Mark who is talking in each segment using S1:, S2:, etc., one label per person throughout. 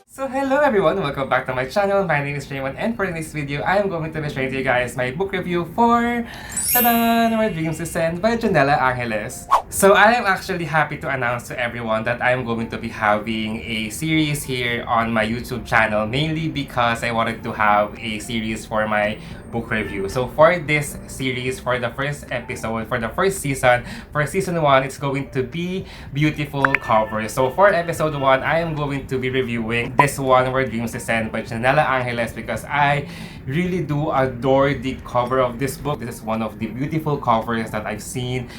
S1: So hello everyone, welcome back to my channel. My name is Raymond, and for this video, I am going to be sharing to you guys my book review for tada, Where Dreams Descend by Janella Angeles. So I am actually happy to announce to everyone that I am going to be having a series here on my YouTube channel, mainly because I wanted to have a series for my book review. So for this series, for the first episode, for the first season, for season 1, it's going to be beautiful covers. So for episode 1, I am going to be reviewing this one, Where Dreams Descend by Janella Angeles, because I really do adore the cover of this book. This is one of the beautiful covers that I've seen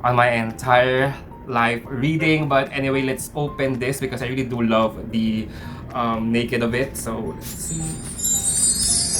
S1: on my entire life reading. But anyway, let's open this because I really do love the naked of it. So let's see.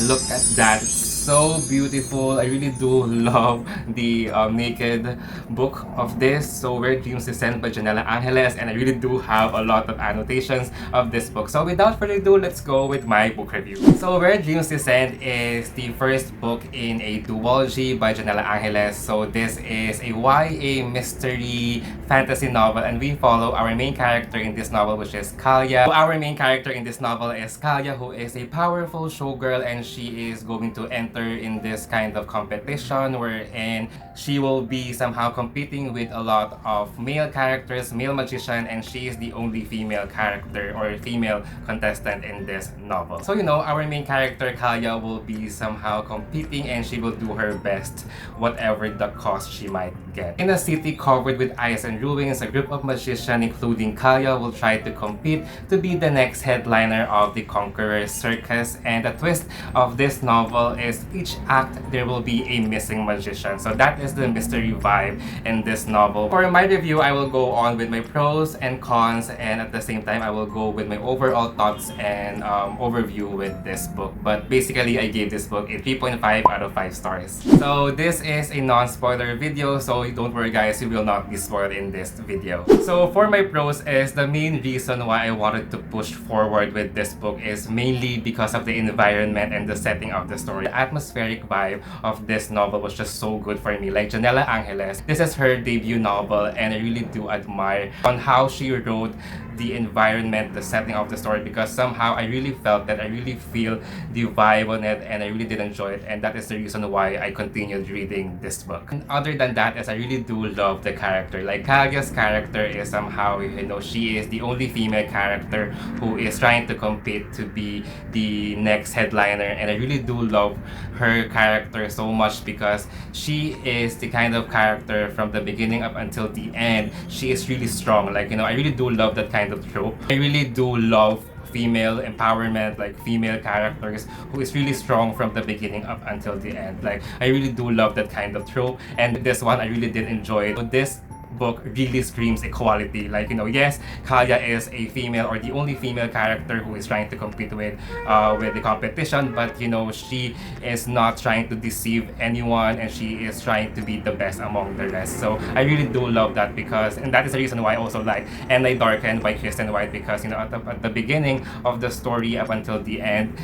S1: Look at that. It's so beautiful. I really do love the naked book of this. So Where Dreams Descend by Janella Angeles, and I really do have a lot of annotations of this book. So without further ado, let's go with my book review. So Where Dreams Descend is the first book in a duology by Janella Angeles. So this is a YA mystery fantasy novel, and we follow our main character in this novel, which is Kalya. So our main character in this novel is Kalya, who is a powerful showgirl, and she is going to enter in this kind of competition wherein she will be somehow competing with a lot of male characters, male magician, and she is the only female character or female contestant in this novel. So you know, our main character Kalya will be somehow competing, and she will do her best whatever the cost she might get. In a city covered with ice and ruins, a group of magicians, including Kalya, will try to compete to be the next headliner of the Conqueror's Circus. And the twist of this novel is each act there will be a missing magician. So that is the mystery vibe in this novel. For my review, I will go on with my pros and cons, and at the same time I will go with my overall thoughts and overview with this book. But basically, I gave this book a 3.5 out of 5 stars. So this is a non-spoiler video, so don't worry guys, you will not be spoiled in this video. So for my pros is the main reason why I wanted to push forward with this book is mainly because of the environment and the setting of the story. The atmospheric vibe of this novel was just so good for me. Like Janella Angeles, this is her debut novel, and I really do admire on how she wrote the environment, the setting of the story, because somehow I really felt that I really feel the vibe on it, and I really did enjoy it, and that is the reason why I continued reading this book. And other than that is I really do love the character. Like Kalya's character is somehow, you know, she is the only female character who is trying to compete to be the next headliner, and I really do love her character so much because she is the kind of character from the beginning up until the end. She is really strong. Like, you know, I really do love that kind of trope. I really do love female empowerment, like female characters who is really strong from the beginning up until the end. Like, I really do love that kind of trope, and this one I really did enjoy it. So this book really screams equality. Like, you know, yes, Kalya is a female or the only female character who is trying to compete with the competition, but you know, she is not trying to deceive anyone, and she is trying to be the best among the rest. So I really do love that, because, and that is the reason why I also like And I Darkened by Kristen White, because you know, at the beginning of the story up until the end,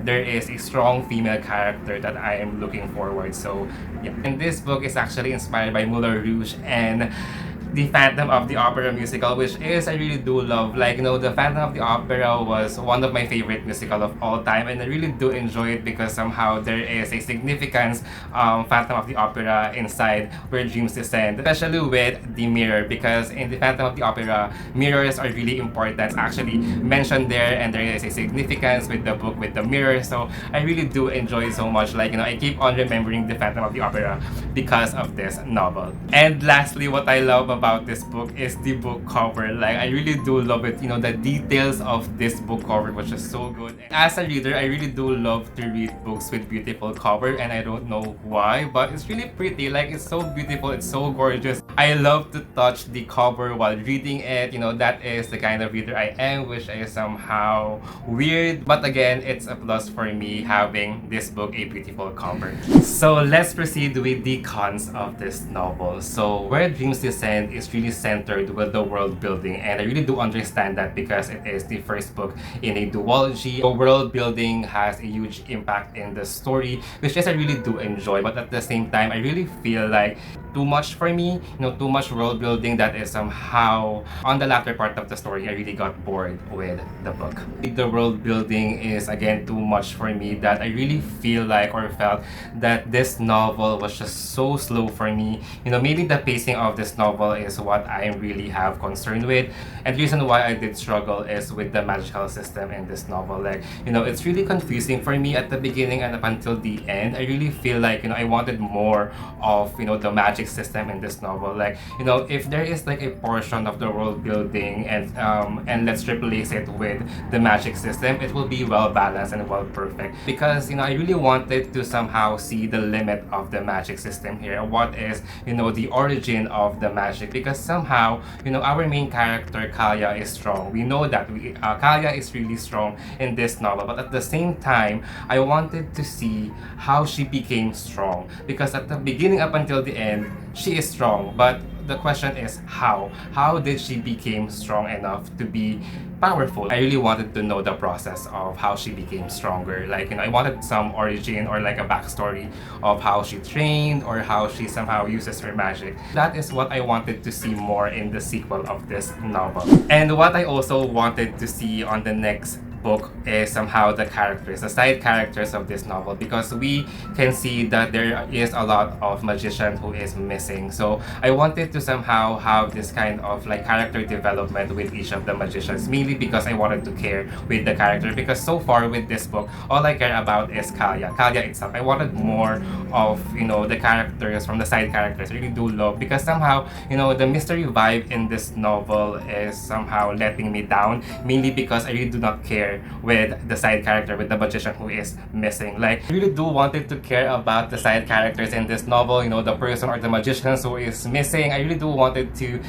S1: there is a strong female character that I am looking forward. So yeah, and this book is actually inspired by Moulin Rouge and the Phantom of the Opera musical, which is I really do love. Like, you know, the Phantom of the Opera was one of my favorite musical of all time, and I really do enjoy it because somehow there is a significance Phantom of the Opera inside Where Dreams Descend, especially with the mirror, because in the Phantom of the Opera, mirrors are really important. It's actually mentioned there, and there is a significance with the book with the mirror. So I really do enjoy it so much. Like, you know, I keep on remembering the Phantom of the Opera because of this novel. And lastly, what I love about this book is the book cover. Like, I really do love it. You know, the details of this book cover was just so good. As a reader, I really do love to read books with beautiful cover, and I don't know why, but it's really pretty. Like, it's so beautiful, it's so gorgeous. I love to touch the cover while reading it. You know, that is the kind of reader I am, which is somehow weird, but again, it's a plus for me having this book a beautiful cover. So let's proceed with the cons of this novel. So Where Dreams Descend is really centered with the world building, and I really do understand that because it is the first book in a duology. The world building has a huge impact in the story, which is I really do enjoy, but at the same time I really feel like too much for me, too much world building that is somehow on the latter part of the story I really got bored with the book. The world building is again too much for me that I really feel like or felt that this novel was just so slow for me. Maybe the pacing of this novel is what I really have concern with, and the reason why I did struggle is with the magical system in this novel. It's really confusing for me at the beginning and up until the end. I really feel like I wanted more of the magic system in this novel. If there is like a portion of the world building and let's replace it with the magic system, it will be well balanced and well perfect, because I really wanted to somehow see the limit of the magic system here. What is the origin of the magic, because somehow our main character Kaya is strong. We know that Kaya is really strong in this novel, but at the same time I wanted to see how she became strong, because at the beginning up until the end she is strong, but the question is how did she became strong enough to be powerful? I really wanted to know the process of how she became stronger. I wanted some origin or like a backstory of how she trained or how she somehow uses her magic. That is what I wanted to see more in the sequel of this novel. And what I also wanted to see on the next book is somehow the side characters of this novel, because we can see that there is a lot of magician who is missing. So I wanted to somehow have this kind of character development with each of the magicians, mainly because I wanted to care with the character, because so far with this book all I care about is Kaya itself. I wanted more of the characters from the side characters. I really do love, because somehow the mystery vibe in this novel is somehow letting me down, mainly because I really do not care with the side character, with the magician who is missing. I really do wanted to care about the side characters in this novel, the person or the magician who is missing. I really do wanted to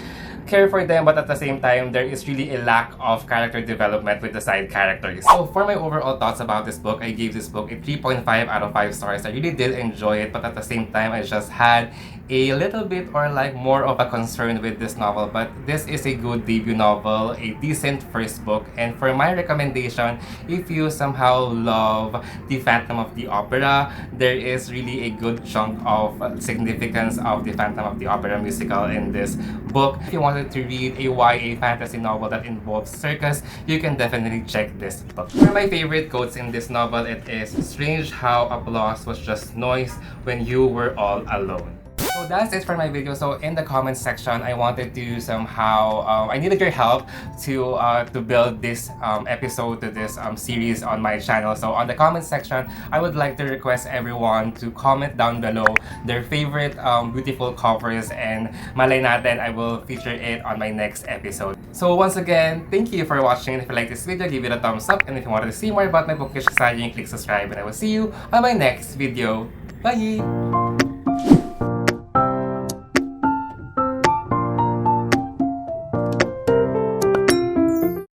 S1: care for them, but at the same time there is really a lack of character development with the side characters. So for my overall thoughts about this book, I gave this book a 3.5 out of 5 stars. I really did enjoy it, but at the same time I just had a little bit or more of a concern with this novel. But this is a good debut novel, a decent first book, and for my recommendation, if you somehow love the Phantom of the Opera, there is really a good chunk of significance of the Phantom of the Opera musical in this book. If you wanted to read a YA fantasy novel that involves circus, you can definitely check this book. For my favorite quotes in this novel, it is strange how applause was just noise when you were all alone. So that's it for my video. So in the comments section, I wanted to somehow, I needed your help to build this episode to this series on my channel. So on the comments section, I would like to request everyone to comment down below their favorite beautiful covers, and malay natin, I will feature it on my next episode. So once again, thank you for watching. If you like this video, give it a thumbs up, and if you wanted to see more about my bookish society, click subscribe, and I will see you on my next video. Bye!